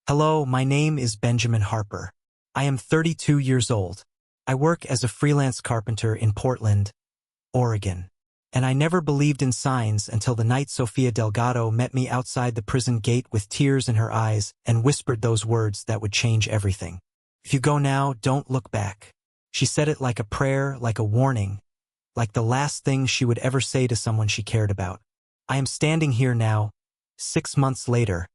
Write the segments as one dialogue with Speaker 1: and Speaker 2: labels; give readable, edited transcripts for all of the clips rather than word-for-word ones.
Speaker 1: Hello, my name is Benjamin Harper. I am 32 years old. I work as a freelance carpenter in Portland, Oregon. And I never believed in signs until the night Sofia Delgado met me outside the prison gate with tears in her eyes and whispered those words that would change everything. If you go now, don't look back. She said it like a prayer, like a warning, like the last thing she would ever say to someone she cared about. I am standing here now, 6 months later,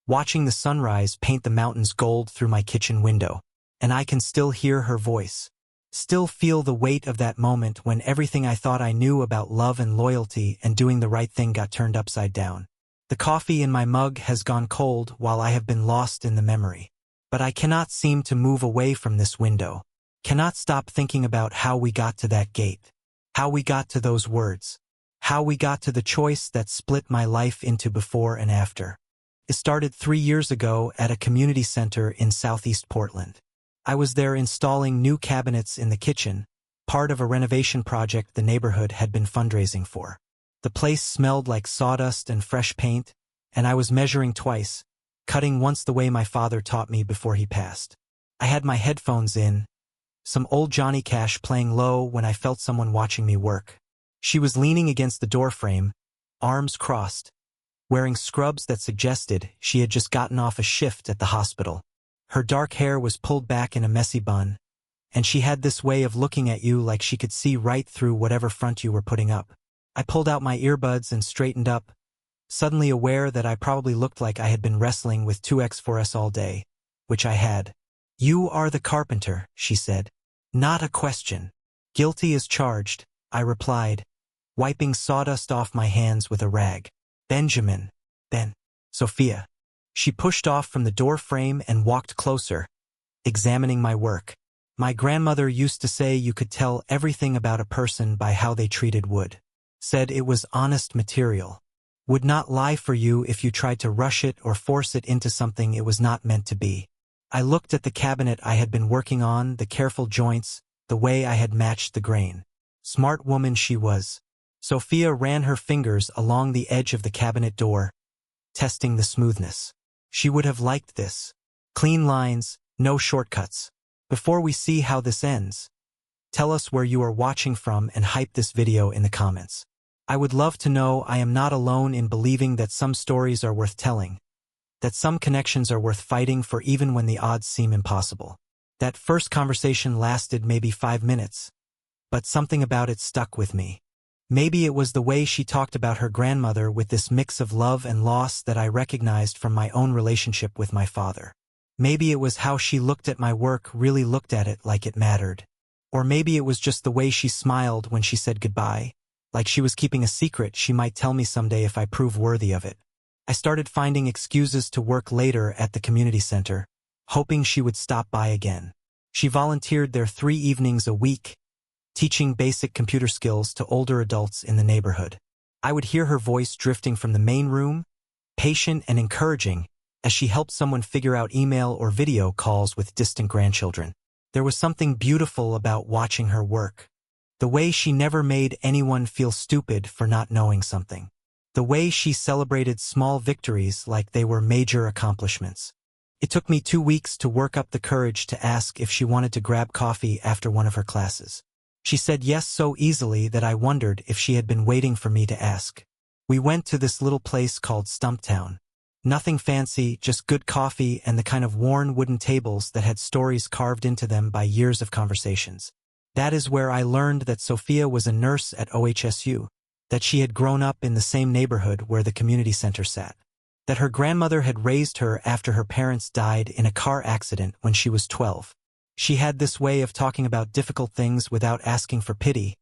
Speaker 1: watching the sunrise paint the mountains gold through my kitchen window, and I can still hear her voice, still feel the weight of that moment when everything I thought I knew about love and loyalty and doing the right thing got turned upside down. The coffee in my mug has gone cold while I have been lost in the memory. But I cannot seem to move away from this window, cannot stop thinking about how we got to that gate, how we got to those words, how we got to the choice that split my life into before and after. It started 3 years ago at a community center in Southeast Portland. I was there installing new cabinets in the kitchen, part of a renovation project the neighborhood had been fundraising for. The place smelled like sawdust and fresh paint, and I was measuring twice, cutting once the way my father taught me before he passed. I had my headphones in, some old Johnny Cash playing low when I felt someone watching me work. She was leaning against the doorframe, arms crossed, wearing scrubs that suggested she had just gotten off a shift at the hospital. Her dark hair was pulled back in a messy bun, and she had this way of looking at you like she could see right through whatever front you were putting up. I pulled out my earbuds and straightened up, suddenly aware that I probably looked like I had been wrestling with 2X4S all day, which I had. "You are the carpenter," she said. "Not a question." "Guilty as charged," I replied, wiping sawdust off my hands with a rag. "Benjamin." "Ben." "Sophia." She pushed off from the door frame and walked closer, examining my work. "My grandmother used to say you could tell everything about a person by how they treated wood. Said it was honest material. Would not lie for you if you tried to rush it or force it into something it was not meant to be." I looked at the cabinet I had been working on, the careful joints, the way I had matched the grain. Smart woman she was. Sophia ran her fingers along the edge of the cabinet door, testing the smoothness. She would have liked this. Clean lines, no shortcuts. Before we see how this ends, tell us where you are watching from and hype this video in the comments. I would love to know I am not alone in believing that some stories are worth telling, that some connections are worth fighting for even when the odds seem impossible. That first conversation lasted maybe 5 minutes, but something about it stuck with me. Maybe it was the way she talked about her grandmother with this mix of love and loss that I recognized from my own relationship with my father. Maybe it was how she looked at my work, really looked at it like it mattered. Or maybe it was just the way she smiled when she said goodbye, like she was keeping a secret she might tell me someday if I prove worthy of it. I started finding excuses to work later at the community center, hoping she would stop by again. She volunteered there 3 evenings a week, teaching basic computer skills to older adults in the neighborhood. I would hear her voice drifting from the main room, patient and encouraging, as she helped someone figure out email or video calls with distant grandchildren. There was something beautiful about watching her work. The way she never made anyone feel stupid for not knowing something. The way she celebrated small victories like they were major accomplishments. It took me 2 weeks to work up the courage to ask if she wanted to grab coffee after one of her classes. She said yes so easily that I wondered if she had been waiting for me to ask. We went to this little place called Stumptown. Nothing fancy, just good coffee and the kind of worn wooden tables that had stories carved into them by years of conversations. That is where I learned that Sophia was a nurse at OHSU, that she had grown up in the same neighborhood where the community center sat, that her grandmother had raised her after her parents died in a car accident when she was 12. She had this way of talking about difficult things without asking for pity,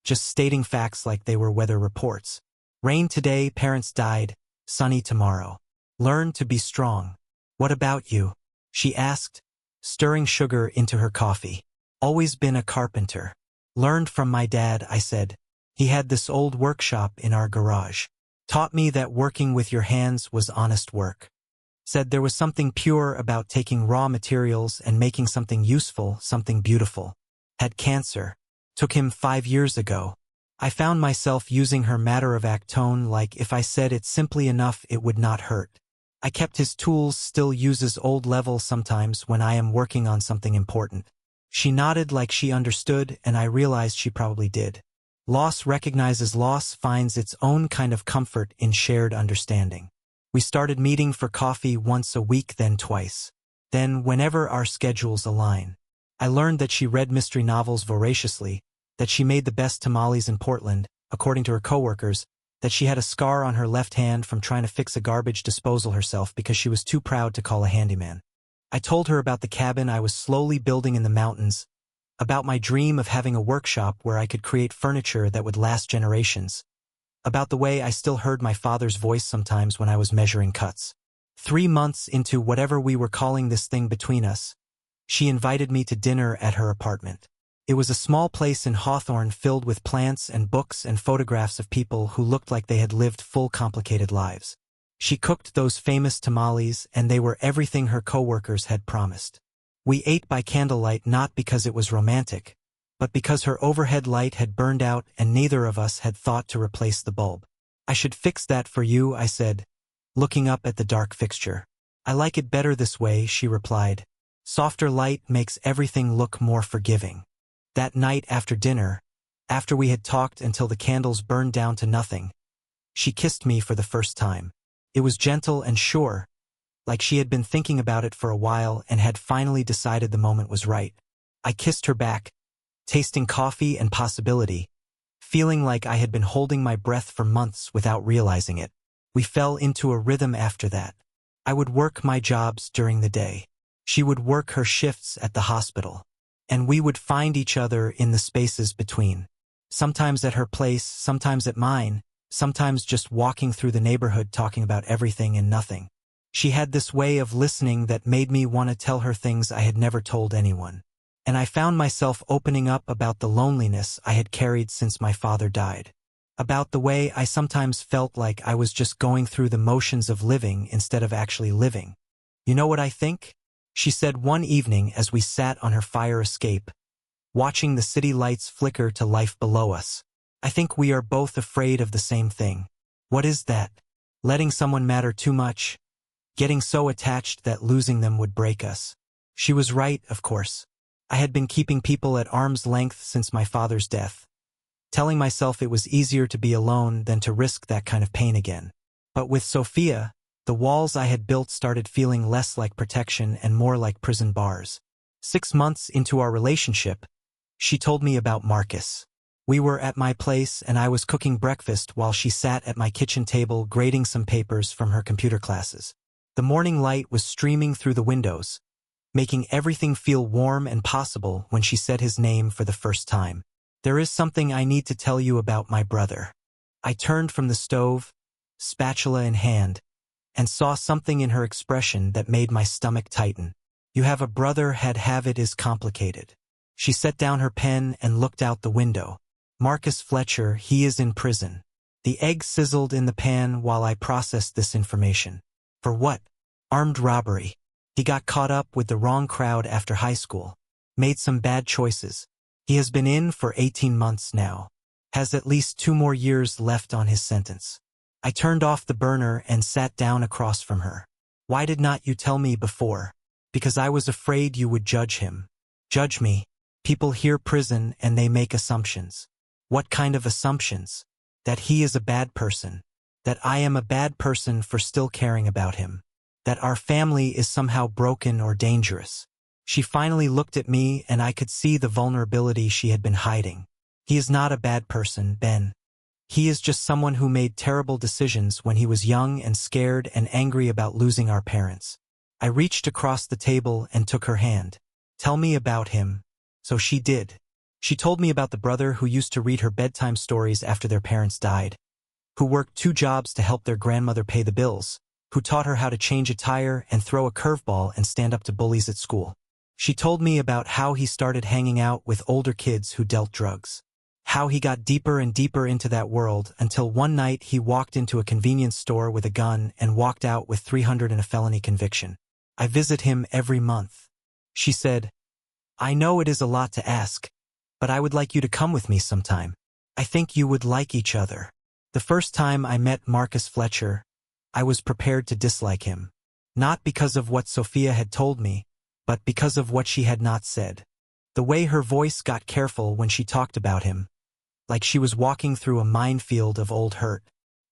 Speaker 1: just stating facts like they were weather reports. Rain today, parents died, sunny tomorrow. Learn to be strong. What about you? She asked, stirring sugar into her coffee. Always been a carpenter. Learned from my dad, I said. He had this old workshop in our garage. Taught me that working with your hands was honest work. Said there was something pure about taking raw materials and making something useful, something beautiful. Had cancer. Took him 5 years ago. I found myself using her matter-of-fact tone like if I said it simply enough it would not hurt. I kept his tools, still uses old level sometimes when I am working on something important. She nodded like she understood, and I realized she probably did. Loss recognizes loss, finds its own kind of comfort in shared understanding. We started meeting for coffee once a week, then twice. Then, whenever our schedules align. I learned that she read mystery novels voraciously, that she made the best tamales in Portland, according to her coworkers, that she had a scar on her left hand from trying to fix a garbage disposal herself because she was too proud to call a handyman. I told her about the cabin I was slowly building in the mountains, about my dream of having a workshop where I could create furniture that would last generations, about the way I still heard my father's voice sometimes when I was measuring cuts. 3 months into whatever we were calling this thing between us, she invited me to dinner at her apartment. It was a small place in Hawthorne filled with plants and books and photographs of people who looked like they had lived full complicated lives. She cooked those famous tamales, and they were everything her coworkers had promised. We ate by candlelight not because it was romantic, but because her overhead light had burned out and neither of us had thought to replace the bulb. I should fix that for you, I said, looking up at the dark fixture. I like it better this way, she replied. Softer light makes everything look more forgiving. That night after dinner, after we had talked until the candles burned down to nothing, she kissed me for the first time. It was gentle and sure, like she had been thinking about it for a while and had finally decided the moment was right. I kissed her back, tasting coffee and possibility, feeling like I had been holding my breath for months without realizing it. We fell into a rhythm after that. I would work my jobs during the day. She would work her shifts at the hospital. And we would find each other in the spaces between. Sometimes at her place, sometimes at mine, sometimes just walking through the neighborhood talking about everything and nothing. She had this way of listening that made me want to tell her things I had never told anyone. And I found myself opening up about the loneliness I had carried since my father died. About the way I sometimes felt like I was just going through the motions of living instead of actually living. You know what I think? She said one evening as we sat on her fire escape, watching the city lights flicker to life below us. I think we are both afraid of the same thing. What is that? Letting someone matter too much? Getting so attached that losing them would break us. She was right, of course. I had been keeping people at arm's length since my father's death, telling myself it was easier to be alone than to risk that kind of pain again. But with Sophia, the walls I had built started feeling less like protection and more like prison bars. 6 months into our relationship, she told me about Marcus. We were at my place and I was cooking breakfast while she sat at my kitchen table grading some papers from her computer classes. The morning light was streaming through the windows, making everything feel warm and possible when she said his name for the first time. There is something I need to tell you about my brother. I turned from the stove, spatula in hand, and saw something in her expression that made my stomach tighten. You have a brother, have it is complicated. She set down her pen and looked out the window. Marcus Fletcher, he is in prison. The egg sizzled in the pan while I processed this information. For what? Armed robbery. He got caught up with the wrong crowd after high school. Made some bad choices. He has been in for 18 months now. Has at least 2 more years left on his sentence. I turned off the burner and sat down across from her. Why did not you tell me before? Because I was afraid you would judge him. Judge me. People hear prison and they make assumptions. What kind of assumptions? That he is a bad person. That I am a bad person for still caring about him. That our family is somehow broken or dangerous. She finally looked at me and I could see the vulnerability she had been hiding. He is not a bad person, Ben. He is just someone who made terrible decisions when he was young and scared and angry about losing our parents. I reached across the table and took her hand. Tell me about him. So she did. She told me about the brother who used to read her bedtime stories after their parents died, who worked 2 jobs to help their grandmother pay the bills, who taught her how to change a tire and throw a curveball and stand up to bullies at school. She told me about how he started hanging out with older kids who dealt drugs. How he got deeper and deeper into that world until one night he walked into a convenience store with a gun and walked out with 300 and a felony conviction. I visit him every month. She said, I know it is a lot to ask, but I would like you to come with me sometime. I think you would like each other. The first time I met Marcus Fletcher, I was prepared to dislike him. Not because of what Sophia had told me, but because of what she had not said. The way her voice got careful when she talked about him, like she was walking through a minefield of old hurt.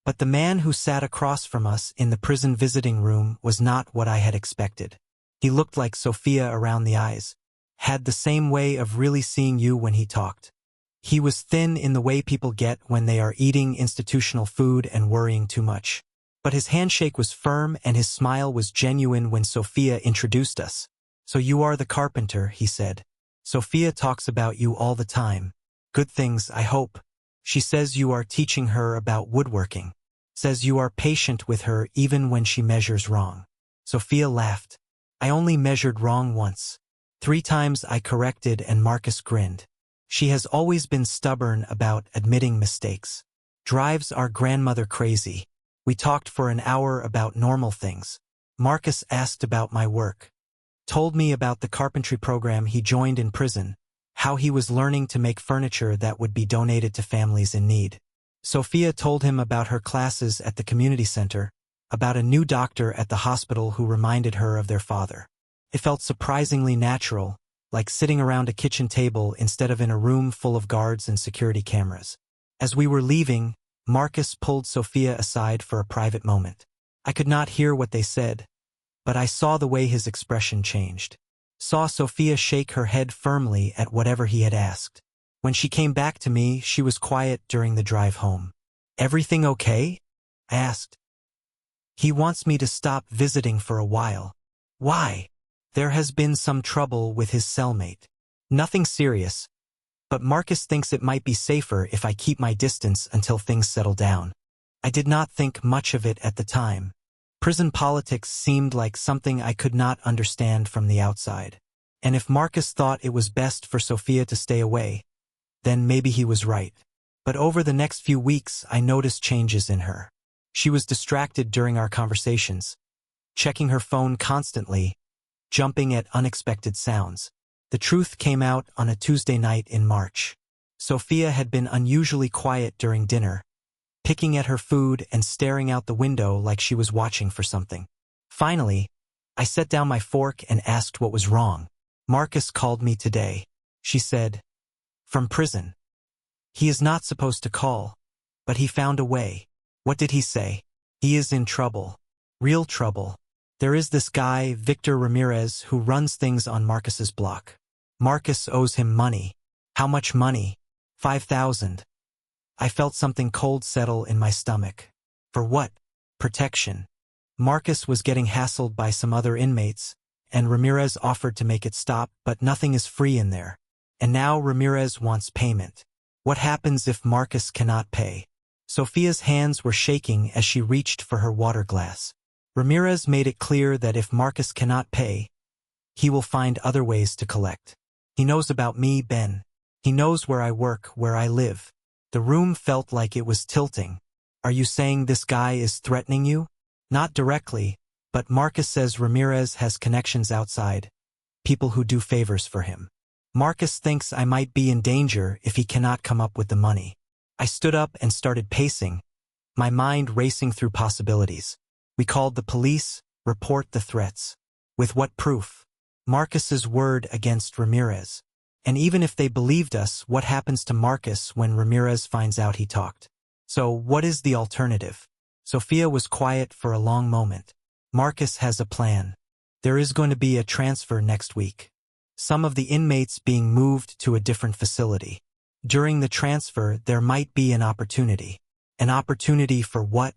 Speaker 1: But the man who sat across from us in the prison visiting room was not what I had expected. He looked like Sophia around the eyes, had the same way of really seeing you when he talked. He was thin in the way people get when they are eating institutional food and worrying too much. But his handshake was firm and his smile was genuine when Sophia introduced us. "So you are the carpenter," he said. "Sophia talks about you all the time. Good things, I hope. She says you are teaching her about woodworking. Says you are patient with her even when she measures wrong." Sophia laughed. "I only measured wrong once. 3 times I corrected," and Marcus grinned. "She has always been stubborn about admitting mistakes. Drives our grandmother crazy." We talked for an hour about normal things. Marcus asked about my work. Told me about the carpentry program he joined in prison, how he was learning to make furniture that would be donated to families in need. Sophia told him about her classes at the community center, about a new doctor at the hospital who reminded her of their father. It felt surprisingly natural, like sitting around a kitchen table instead of in a room full of guards and security cameras. As we were leaving, Marcus pulled Sophia aside for a private moment. I could not hear what they said, but I saw the way his expression changed. Saw Sophia shake her head firmly at whatever he had asked. When she came back to me, she was quiet during the drive home. "Everything okay?" I asked. "He wants me to stop visiting for a while." "Why?" "There has been some trouble with his cellmate. Nothing serious, but Marcus thinks it might be safer if I keep my distance until things settle down." I did not think much of it at the time. Prison politics seemed like something I could not understand from the outside. And if Marcus thought it was best for Sophia to stay away, then maybe he was right. But over the next few weeks, I noticed changes in her. She was distracted during our conversations, checking her phone constantly, jumping at unexpected sounds. The truth came out on a Tuesday night in March. Sophia had been unusually quiet during dinner, picking at her food and staring out the window like she was watching for something. Finally, I set down my fork and asked what was wrong. "Marcus called me today," she said. "From prison. He is not supposed to call, but he found a way." "What did he say?" "He is in trouble. Real trouble. There is this guy, Victor Ramirez, who runs things on Marcus's block. Marcus owes him money." "How much money?" $5,000. I felt something cold settle in my stomach. "For what?" "Protection. Marcus was getting hassled by some other inmates, and Ramirez offered to make it stop, but nothing is free in there. And now Ramirez wants payment. What happens if Marcus cannot pay?" Sophia's hands were shaking as she reached for her water glass. "Ramirez made it clear that if Marcus cannot pay, he will find other ways to collect. He knows about me, Ben. He knows where I work, where I live." The room felt like it was tilting. "Are you saying this guy is threatening you?" "Not directly, but Marcus says Ramirez has connections outside, people who do favors for him. Marcus thinks I might be in danger if he cannot come up with the money." I stood up and started pacing, my mind racing through possibilities. We called the police, report the threats. With what proof? Marcus's word against Ramirez. And even if they believed us, what happens to Marcus when Ramirez finds out he talked? So what is the alternative? Sophia was quiet for a long moment. "Marcus has a plan. There is going to be a transfer next week. Some of the inmates being moved to a different facility. During the transfer, there might be an opportunity." "An opportunity for what?"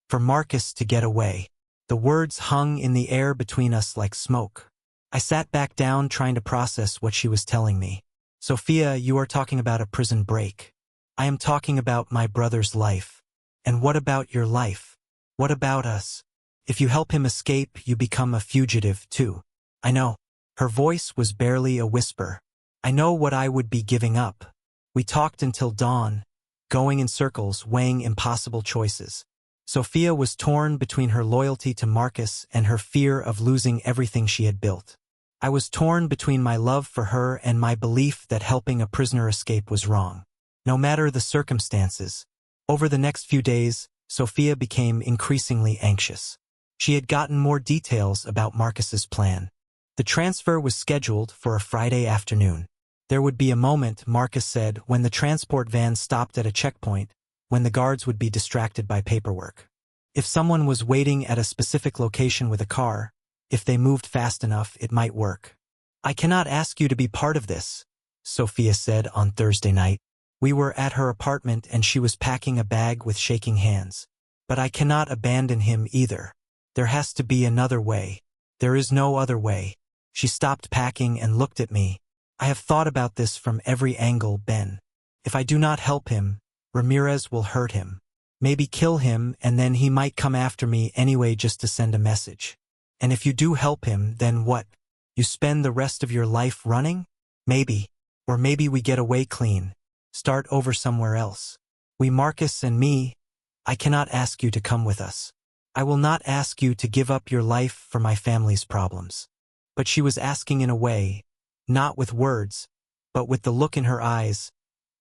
Speaker 1: "For Marcus to get away." The words hung in the air between us like smoke. I sat back down trying to process what she was telling me. "Sophia, you are talking about a prison break. I am talking about my brother's life. And what about your life? What about us? If you help him escape, you become a fugitive too." "I know." Her voice was barely a whisper. "I know what I would be giving up." We talked until dawn, going in circles, weighing impossible choices. Sophia was torn between her loyalty to Marcus and her fear of losing everything she had built. I was torn between my love for her and my belief that helping a prisoner escape was wrong, no matter the circumstances. Over the next few days, Sophia became increasingly anxious. She had gotten more details about Marcus's plan. The transfer was scheduled for a Friday afternoon. There would be a moment, Marcus said, when the transport van stopped at a checkpoint, when the guards would be distracted by paperwork. If someone was waiting at a specific location with a car, if they moved fast enough, it might work. "I cannot ask you to be part of this," Sophia said on Thursday night. We were at her apartment and she was packing a bag with shaking hands. "But I cannot abandon him either. There has to be another way. There is no other way." She stopped packing and looked at me. "I have thought about this from every angle, Ben. If I do not help him, Ramirez will hurt him. Maybe kill him, and then he might come after me anyway just to send a message. And if you do help him, then what? You spend the rest of your life running? Maybe. Or maybe we get away clean. Start over somewhere else. We, Marcus and me, I cannot ask you to come with us. I will not ask you to give up your life for my family's problems." But she was asking in a way, not with words, but with the look in her eyes,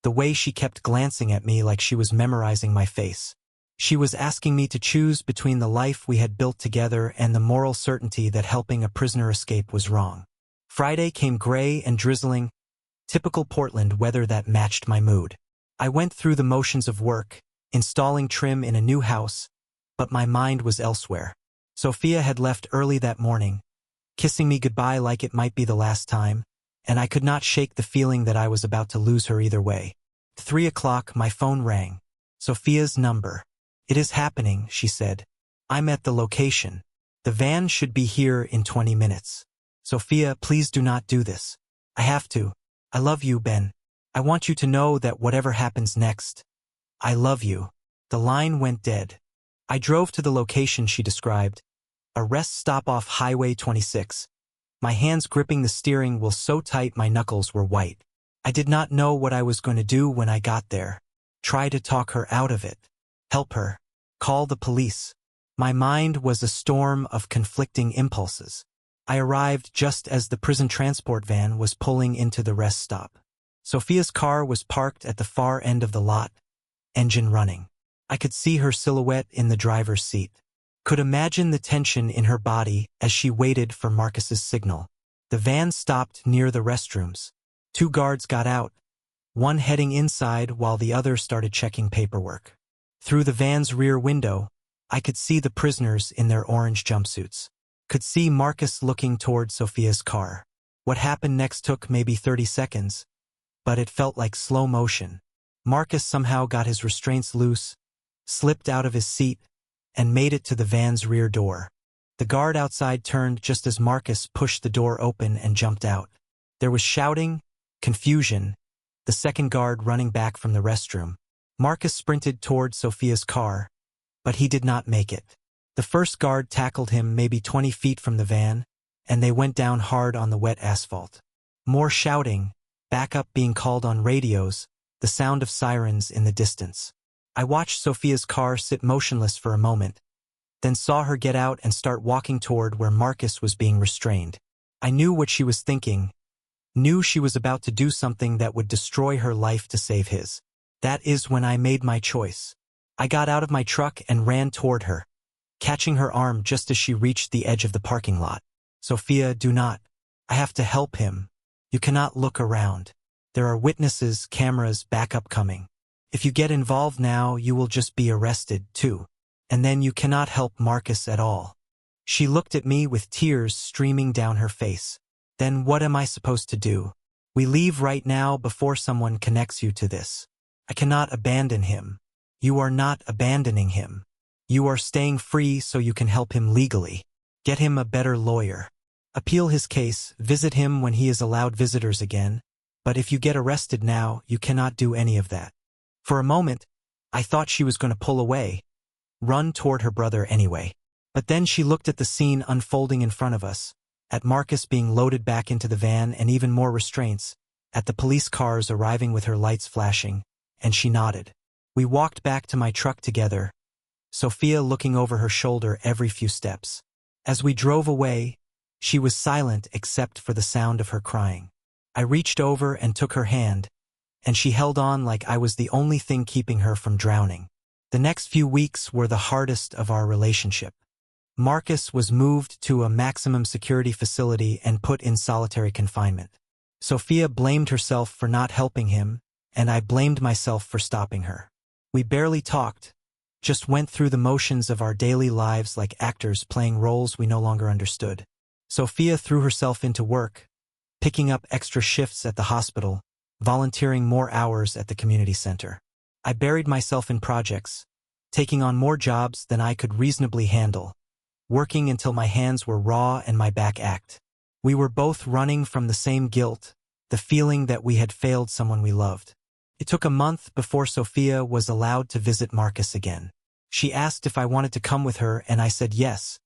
Speaker 1: the way she kept glancing at me like she was memorizing my face. She was asking me to choose between the life we had built together and the moral certainty that helping a prisoner escape was wrong. Friday came gray and drizzling, typical Portland weather that matched my mood. I went through the motions of work, installing trim in a new house, but my mind was elsewhere. Sophia had left early that morning, kissing me goodbye like it might be the last time, and I could not shake the feeling that I was about to lose her either way. 3 o'clock, my phone rang. Sophia's number. "It is happening," she said. "I'm at the location. The van should be here in 20 minutes. Sophia, please do not do this. I have to. I love you, Ben. I want you to know that whatever happens next, I love you." The line went dead. I drove to the location she described, a rest stop off Highway 26. My hands gripping the steering wheel so tight my knuckles were white. I did not know what I was going to do when I got there. Try to talk her out of it. Help her. Call the police. My mind was a storm of conflicting impulses. I arrived just as the prison transport van was pulling into the rest stop. Sophia's car was parked at the far end of the lot, engine running. I could see her silhouette in the driver's seat. Could imagine the tension in her body as she waited for Marcus's signal. The van stopped near the restrooms. 2 guards got out, one heading inside while the other started checking paperwork. Through the van's rear window, I could see the prisoners in their orange jumpsuits. Could see Marcus looking toward Sophia's car. What happened next took maybe 30 seconds, but it felt like slow motion. Marcus somehow got his restraints loose, slipped out of his seat, and made it to the van's rear door. The guard outside turned just as Marcus pushed the door open and jumped out. There was shouting, confusion, the second guard running back from the restroom. Marcus sprinted toward Sophia's car, but he did not make it. The first guard tackled him maybe 20 feet from the van, and they went down hard on the wet asphalt. More shouting, backup being called on radios, the sound of sirens in the distance. I watched Sophia's car sit motionless for a moment, then saw her get out and start walking toward where Marcus was being restrained. I knew what she was thinking, knew she was about to do something that would destroy her life to save his. That is when I made my choice. I got out of my truck and ran toward her, catching her arm just as she reached the edge of the parking lot. "Sophia, do not. I have to help him. You cannot look around. There are witnesses, cameras, backup coming. If you get involved now, you will just be arrested, too. And then you cannot help Marcus at all." She looked at me with tears streaming down her face. "Then what am I supposed to do? We leave right now before someone connects you to this. I cannot abandon him. You are not abandoning him. You are staying free so you can help him legally. Get him a better lawyer. Appeal his case, visit him when he is allowed visitors again. But if you get arrested now, you cannot do any of that." For a moment, I thought she was going to pull away, run toward her brother anyway. But then she looked at the scene unfolding in front of us, at Marcus being loaded back into the van and even more restraints, at the police cars arriving with her lights flashing, and she nodded. We walked back to my truck together, Sophia looking over her shoulder every few steps. As we drove away, she was silent except for the sound of her crying. I reached over and took her hand, and she held on like I was the only thing keeping her from drowning. The next few weeks were the hardest of our relationship. Marcus was moved to a maximum security facility and put in solitary confinement. Sophia blamed herself for not helping him, and I blamed myself for stopping her. We barely talked, just went through the motions of our daily lives like actors playing roles we no longer understood. Sophia threw herself into work, picking up extra shifts at the hospital, volunteering more hours at the community center. I buried myself in projects, taking on more jobs than I could reasonably handle, working until my hands were raw and my back ached. We were both running from the same guilt, the feeling that we had failed someone we loved. It took a month before Sophia was allowed to visit Marcus again. She asked if I wanted to come with her, and I said yes,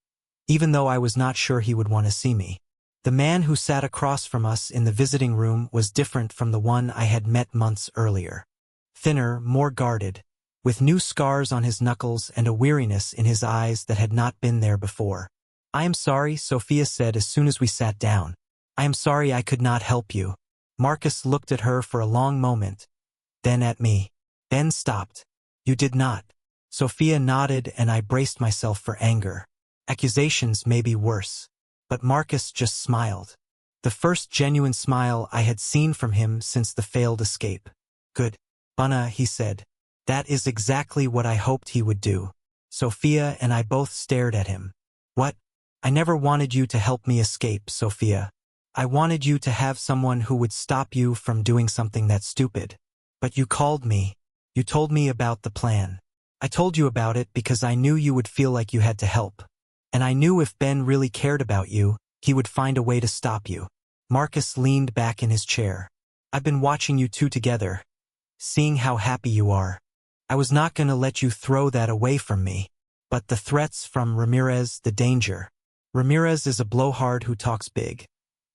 Speaker 1: even though I was not sure he would want to see me. The man who sat across from us in the visiting room was different from the one I had met months earlier. Thinner, more guarded, with new scars on his knuckles and a weariness in his eyes that had not been there before. "I am sorry," Sophia said as soon as we sat down. "I am sorry I could not help you." Marcus looked at her for a long moment, then at me. Then stopped. "You did not." Sophia nodded, and I braced myself for anger. Accusations may be worse. But Marcus just smiled. The first genuine smile I had seen from him since the failed escape. "Good. Bunna," he said. "That is exactly what I hoped he would do." Sophia and I both stared at him. "What?" "I never wanted you to help me escape, Sophia. I wanted you to have someone who would stop you from doing something that stupid. But you called me. You told me about the plan. I told you about it because I knew you would feel like you had to help. And I knew if Ben really cared about you, he would find a way to stop you." Marcus leaned back in his chair. "I've been watching you two together, seeing how happy you are. I was not going to let you throw that away from me. But the threats from Ramirez, the danger. Ramirez is a blowhard who talks big,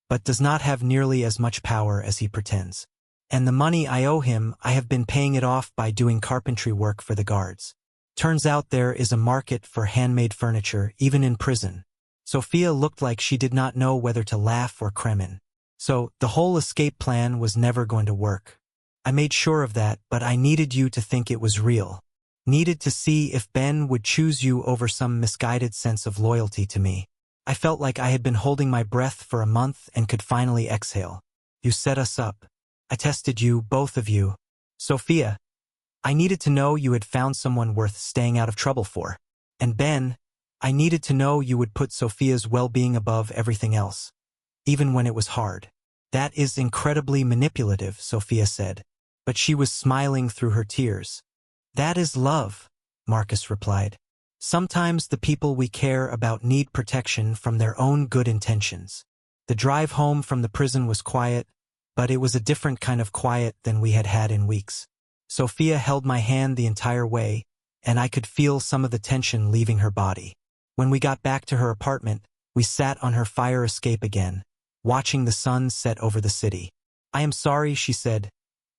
Speaker 1: but does not have nearly as much power as he pretends. And the money I owe him, I have been paying it off by doing carpentry work for the guards. Turns out there is a market for handmade furniture, even in prison." Sophia looked like she did not know whether to laugh or cremin. "So, the whole escape plan was never going to work. I made sure of that, but I needed you to think it was real. Needed to see if Ben would choose you over some misguided sense of loyalty to me. I felt like I had been holding my breath for a month and could finally exhale. You set us up. I tested you, both of you. Sophia, I needed to know you had found someone worth staying out of trouble for. And Ben, I needed to know you would put Sophia's well-being above everything else, even when it was hard." "That is incredibly manipulative," Sophia said, but she was smiling through her tears. "That is love," Marcus replied. "Sometimes the people we care about need protection from their own good intentions." The drive home from the prison was quiet, but it was a different kind of quiet than we had had in weeks. Sophia held my hand the entire way, and I could feel some of the tension leaving her body. When we got back to her apartment, we sat on her fire escape again, watching the sun set over the city. "I am sorry," she said,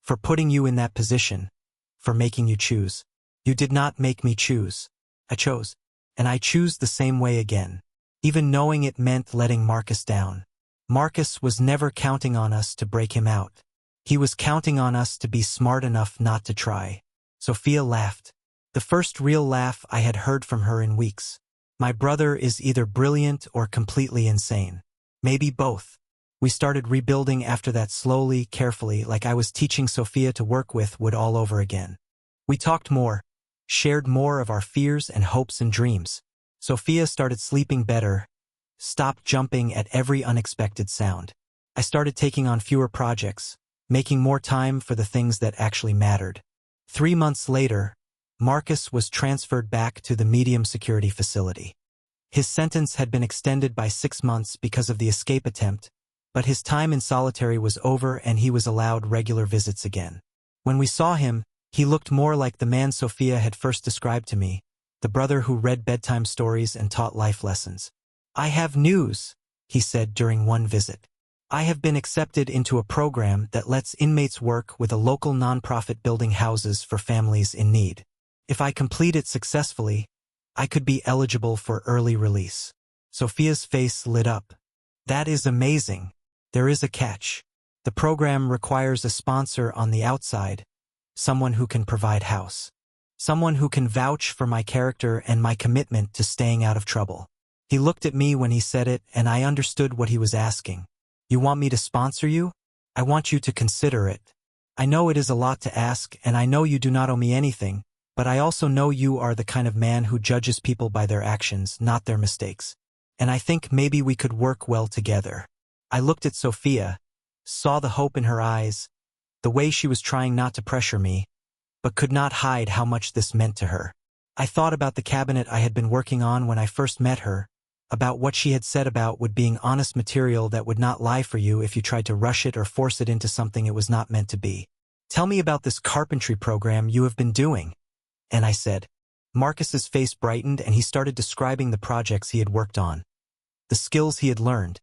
Speaker 1: "for putting you in that position, for making you choose. You did not make me choose. I chose. And I choose the same way again, even knowing it meant letting Marcus down. Marcus was never counting on us to break him out. He was counting on us to be smart enough not to try." Sophia laughed. The first real laugh I had heard from her in weeks. "My brother is either brilliant or completely insane. Maybe both." We started rebuilding after that slowly, carefully, like I was teaching Sophia to work with wood all over again. We talked more, shared more of our fears and hopes and dreams. Sophia started sleeping better, stopped jumping at every unexpected sound. I started taking on fewer projects, making more time for the things that actually mattered. 3 months later, Marcus was transferred back to the medium security facility. His sentence had been extended by 6 months because of the escape attempt, but his time in solitary was over and he was allowed regular visits again. When we saw him, he looked more like the man Sophia had first described to me, the brother who read bedtime stories and taught life lessons. "I have news," he said during one visit. "I have been accepted into a program that lets inmates work with a local nonprofit building houses for families in need. If I complete it successfully, I could be eligible for early release." Sophia's face lit up. "That is amazing. There is a catch. The program requires a sponsor on the outside, someone who can provide house. Someone who can vouch for my character and my commitment to staying out of trouble." He looked at me when he said it, and I understood what he was asking. You want me to sponsor you? I want you to consider it. I know it is a lot to ask, and I know you do not owe me anything, but I also know you are the kind of man who judges people by their actions, not their mistakes. And I think maybe we could work well together. I looked at Sophia, saw the hope in her eyes, the way she was trying not to pressure me, but could not hide how much this meant to her. I thought about the cabinet I had been working on when I first met her, about what she had said about wood being honest material that would not lie for you if you tried to rush it or force it into something it was not meant to be. Tell me about this carpentry program you have been doing. And I said. Marcus's face brightened and he started describing the projects he had worked on, the skills he had learned,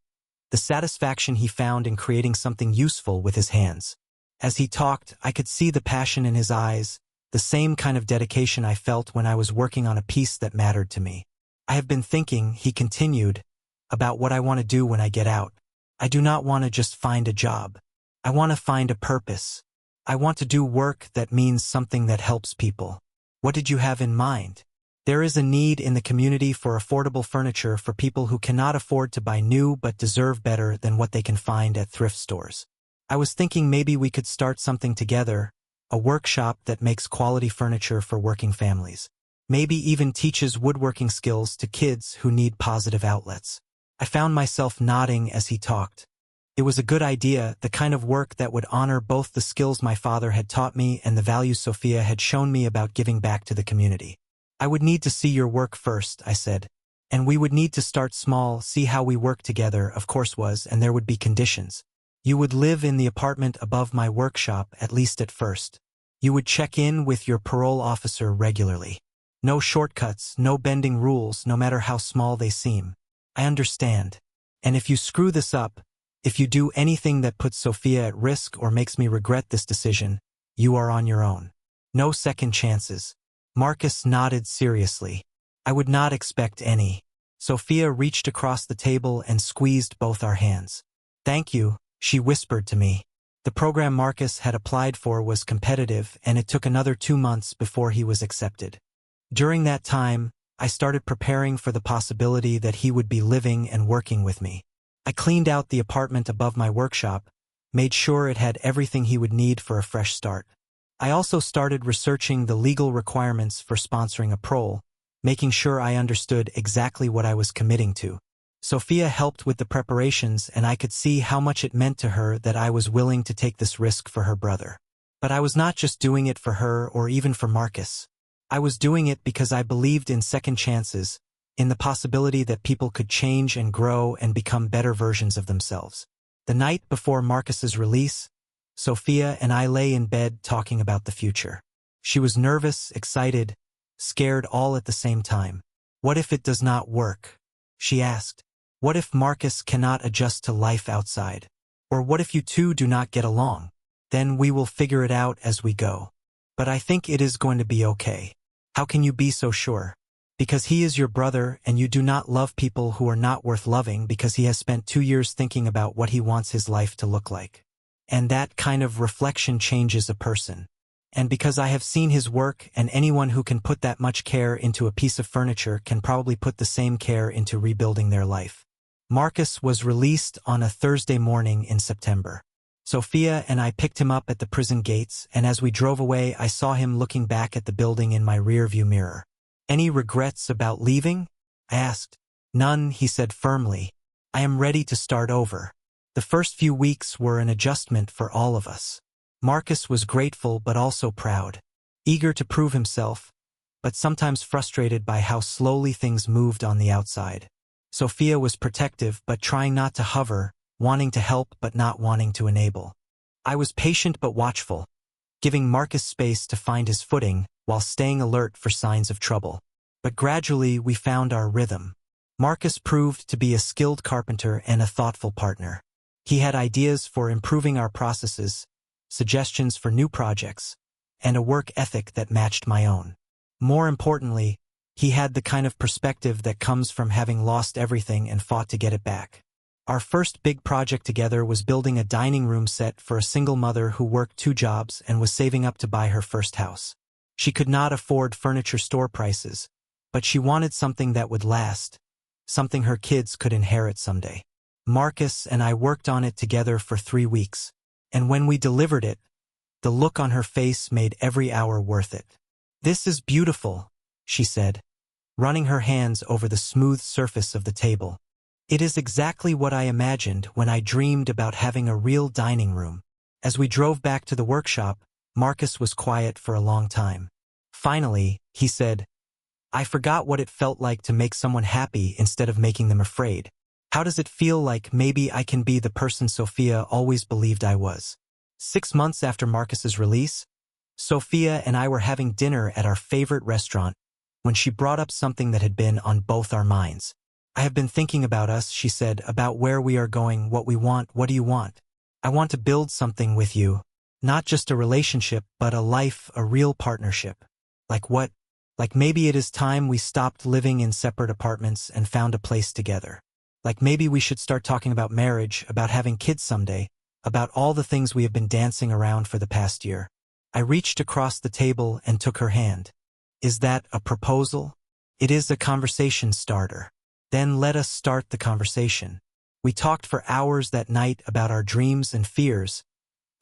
Speaker 1: the satisfaction he found in creating something useful with his hands. As he talked, I could see the passion in his eyes, the same kind of dedication I felt when I was working on a piece that mattered to me. I have been thinking, he continued, about what I want to do when I get out. I do not want to just find a job. I want to find a purpose. I want to do work that means something that helps people. What did you have in mind? There is a need in the community for affordable furniture for people who cannot afford to buy new but deserve better than what they can find at thrift stores. I was thinking maybe we could start something together, a workshop that makes quality furniture for working families. Maybe even teaches woodworking skills to kids who need positive outlets. I found myself nodding as he talked. It was a good idea, the kind of work that would honor both the skills my father had taught me and the values Sophia had shown me about giving back to the community. I would need to see your work first, I said. And we would need to start small, see how we work together, of course and there would be conditions. You would live in the apartment above my workshop, at least at first. You would check in with your parole officer regularly. No shortcuts, no bending rules, no matter how small they seem. I understand. And if you screw this up, if you do anything that puts Sophia at risk or makes me regret this decision, you are on your own. No second chances. Marcus nodded seriously. I would not expect any. Sophia reached across the table and squeezed both our hands. Thank you, she whispered to me. The program Marcus had applied for was competitive, and it took another 2 months before he was accepted. During that time, I started preparing for the possibility that he would be living and working with me. I cleaned out the apartment above my workshop, made sure it had everything he would need for a fresh start. I also started researching the legal requirements for sponsoring a prole, making sure I understood exactly what I was committing to. Sophia helped with the preparations, and I could see how much it meant to her that I was willing to take this risk for her brother. But I was not just doing it for her or even for Marcus. I was doing it because I believed in second chances, in the possibility that people could change and grow and become better versions of themselves. The night before Marcus's release, Sophia and I lay in bed talking about the future. She was nervous, excited, scared all at the same time. What if it does not work? She asked. What if Marcus cannot adjust to life outside? Or what if you two do not get along? Then we will figure it out as we go. But I think it is going to be okay. How can you be so sure? Because he is your brother and you do not love people who are not worth loving because he has spent 2 years thinking about what he wants his life to look like. And that kind of reflection changes a person. And because I have seen his work, and anyone who can put that much care into a piece of furniture can probably put the same care into rebuilding their life. Marcus was released on a Thursday morning in September. Sophia and I picked him up at the prison gates, and as we drove away I saw him looking back at the building in my rearview mirror. Any regrets about leaving? I asked. None, he said firmly. I am ready to start over. The first few weeks were an adjustment for all of us. Marcus was grateful but also proud, eager to prove himself, but sometimes frustrated by how slowly things moved on the outside. Sophia was protective but trying not to hover, wanting to help but not wanting to enable. I was patient but watchful, giving Marcus space to find his footing while staying alert for signs of trouble. But gradually we found our rhythm. Marcus proved to be a skilled carpenter and a thoughtful partner. He had ideas for improving our processes, suggestions for new projects, and a work ethic that matched my own. More importantly, he had the kind of perspective that comes from having lost everything and fought to get it back. Our first big project together was building a dining room set for a single mother who worked 2 jobs and was saving up to buy her first house. She could not afford furniture store prices, but she wanted something that would last, something her kids could inherit someday. Marcus and I worked on it together for 3 weeks, and when we delivered it, the look on her face made every hour worth it. "This is beautiful," she said, running her hands over the smooth surface of the table. "It is exactly what I imagined when I dreamed about having a real dining room." As we drove back to the workshop, Marcus was quiet for a long time. Finally, he said, "I forgot what it felt like to make someone happy instead of making them afraid. How does it feel like maybe I can be the person Sophia always believed I was?" 6 months after Marcus's release, Sophia and I were having dinner at our favorite restaurant when she brought up something that had been on both our minds. "I have been thinking about us," she said, "about where we are going, what we want. What do you want?" "I want to build something with you. Not just a relationship, but a life, a real partnership." "Like what?" "Like maybe it is time we stopped living in separate apartments and found a place together. Like maybe we should start talking about marriage, about having kids someday, about all the things we have been dancing around for the past year." I reached across the table and took her hand. "Is that a proposal?" "It is a conversation starter." "Then let us start the conversation." We talked for hours that night about our dreams and fears,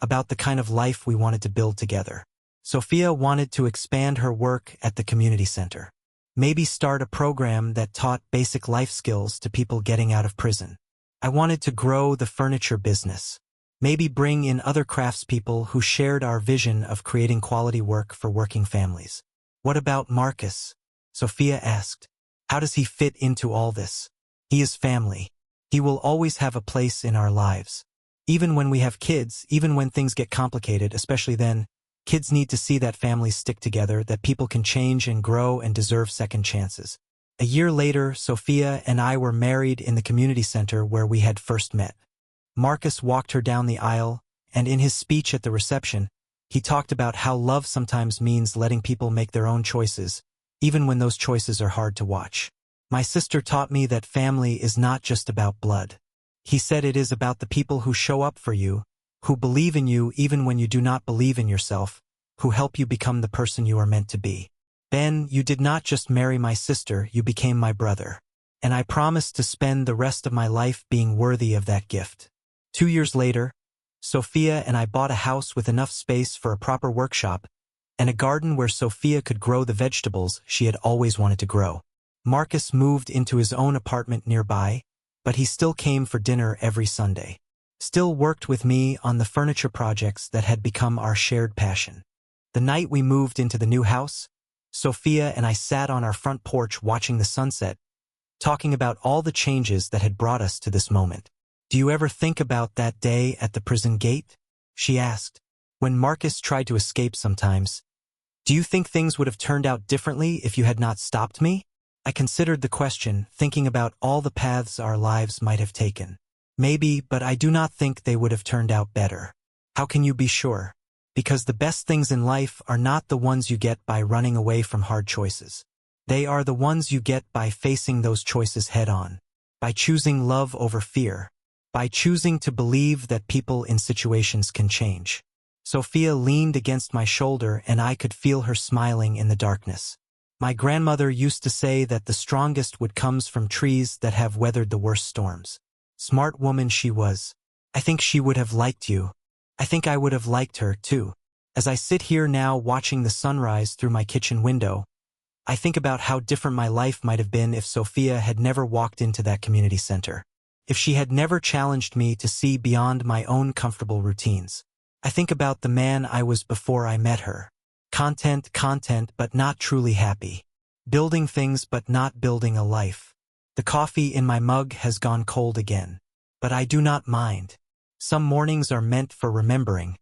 Speaker 1: about the kind of life we wanted to build together. Sophia wanted to expand her work at the community center. Maybe start a program that taught basic life skills to people getting out of prison. I wanted to grow the furniture business. Maybe bring in other craftspeople who shared our vision of creating quality work for working families. "What about Marcus?" Sophia asked. "How does he fit into all this?" "He is family. He will always have a place in our lives. Even when we have kids, even when things get complicated, especially then, kids need to see that families stick together, that people can change and grow and deserve second chances." A year later, Sophia and I were married in the community center where we had first met. Marcus walked her down the aisle, and in his speech at the reception, he talked about how love sometimes means letting people make their own choices, even when those choices are hard to watch. "My sister taught me that family is not just about blood." He said it is about the people who show up for you, who believe in you even when you do not believe in yourself, who help you become the person you are meant to be. "Ben, you did not just marry my sister, you became my brother. And I promised to spend the rest of my life being worthy of that gift." 2 years later, Sophia and I bought a house with enough space for a proper workshop and a garden where Sophia could grow the vegetables she had always wanted to grow. Marcus moved into his own apartment nearby, but he still came for dinner every Sunday. Still worked with me on the furniture projects that had become our shared passion. The night we moved into the new house, Sophia and I sat on our front porch watching the sunset, talking about all the changes that had brought us to this moment. "Do you ever think about that day at the prison gate?" she asked. "When Marcus tried to escape sometimes. Do you think things would have turned out differently if you had not stopped me?" I considered the question, thinking about all the paths our lives might have taken. "Maybe, but I do not think they would have turned out better." "How can you be sure?" "Because the best things in life are not the ones you get by running away from hard choices. They are the ones you get by facing those choices head on, by choosing love over fear, by choosing to believe that people in situations can change." Sophia leaned against my shoulder and I could feel her smiling in the darkness. "My grandmother used to say that the strongest wood comes from trees that have weathered the worst storms." Smart woman she was. I think she would have liked you. I think I would have liked her, too. As I sit here now watching the sunrise through my kitchen window, I think about how different my life might have been if Sophia had never walked into that community center. If she had never challenged me to see beyond my own comfortable routines. I think about the man I was before I met her. Content, but not truly happy. Building things but not building a life. The coffee in my mug has gone cold again. But I do not mind. Some mornings are meant for remembering,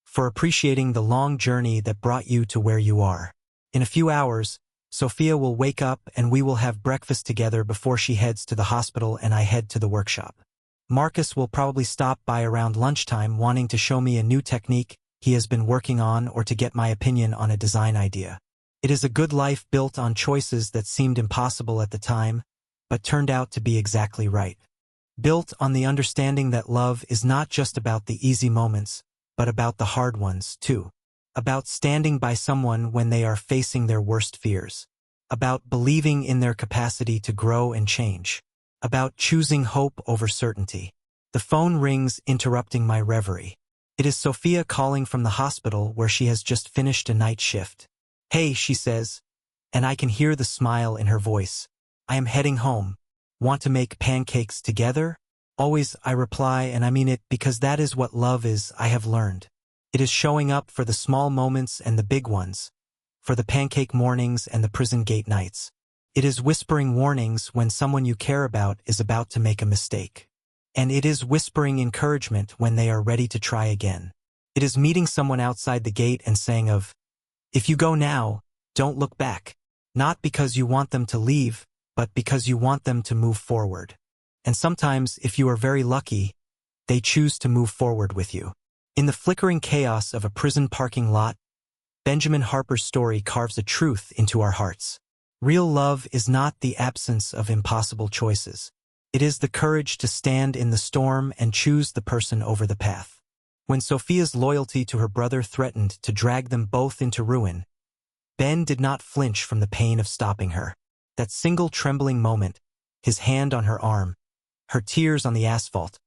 Speaker 1: for appreciating the long journey that brought you to where you are. In a few hours, Sophia will wake up and we will have breakfast together before she heads to the hospital and I head to the workshop. Marcus will probably stop by around lunchtime wanting to show me a new technique he has been working on or to get my opinion on a design idea. It is a good life built on choices that seemed impossible at the time, but turned out to be exactly right. Built on the understanding that love is not just about the easy moments, but about the hard ones, too. About standing by someone when they are facing their worst fears. About believing in their capacity to grow and change. about choosing hope over certainty. The phone rings, interrupting my reverie. It is Sophia calling from the hospital where she has just finished a night shift. "Hey," she says, and I can hear the smile in her voice. "I am heading home. Want to make pancakes together?" "Always," I reply, and I mean it because that is what love is, I have learned. It is showing up for the small moments and the big ones, for the pancake mornings and the prison gate nights. It is whispering warnings when someone you care about is about to make a mistake. And it is whispering encouragement when they are ready to try again. It is meeting someone outside the gate and saying if you go now, don't look back. Not because you want them to leave, but because you want them to move forward. And sometimes, if you are very lucky, they choose to move forward with you. In the flickering chaos of a prison parking lot, Benjamin Harper's story carves a truth into our hearts. Real love is not the absence of impossible choices. It is the courage to stand in the storm and choose the person over the path. When Sophia's loyalty to her brother threatened to drag them both into ruin, Ben did not flinch from the pain of stopping her. That single trembling moment, his hand on her arm, her tears on the asphalt,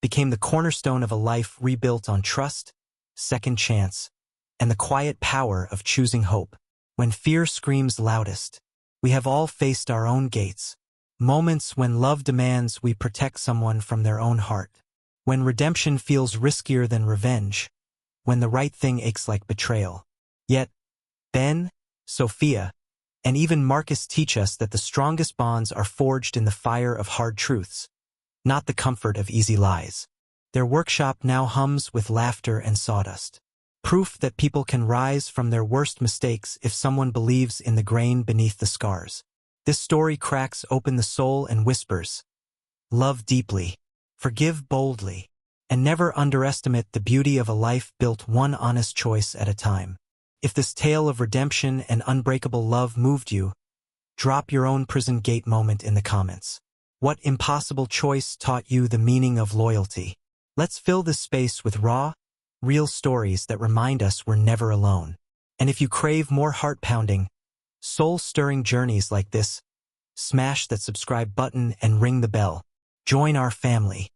Speaker 1: became the cornerstone of a life rebuilt on trust, second chance, and the quiet power of choosing hope. When fear screams loudest, we have all faced our own gates. Moments when love demands we protect someone from their own heart. When redemption feels riskier than revenge. When the right thing aches like betrayal. Yet, Ben, Sophia, and even Marcus teach us that the strongest bonds are forged in the fire of hard truths, not the comfort of easy lies. Their workshop now hums with laughter and sawdust. Proof that people can rise from their worst mistakes if someone believes in the grain beneath the scars. This story cracks open the soul and whispers, love deeply, forgive boldly, and never underestimate the beauty of a life built one honest choice at a time. If this tale of redemption and unbreakable love moved you, drop your own prison gate moment in the comments. What impossible choice taught you the meaning of loyalty? Let's fill this space with raw, real stories that remind us we're never alone. And if you crave more heart-pounding, soul-stirring journeys like this, smash that subscribe button and ring the bell. Join our family.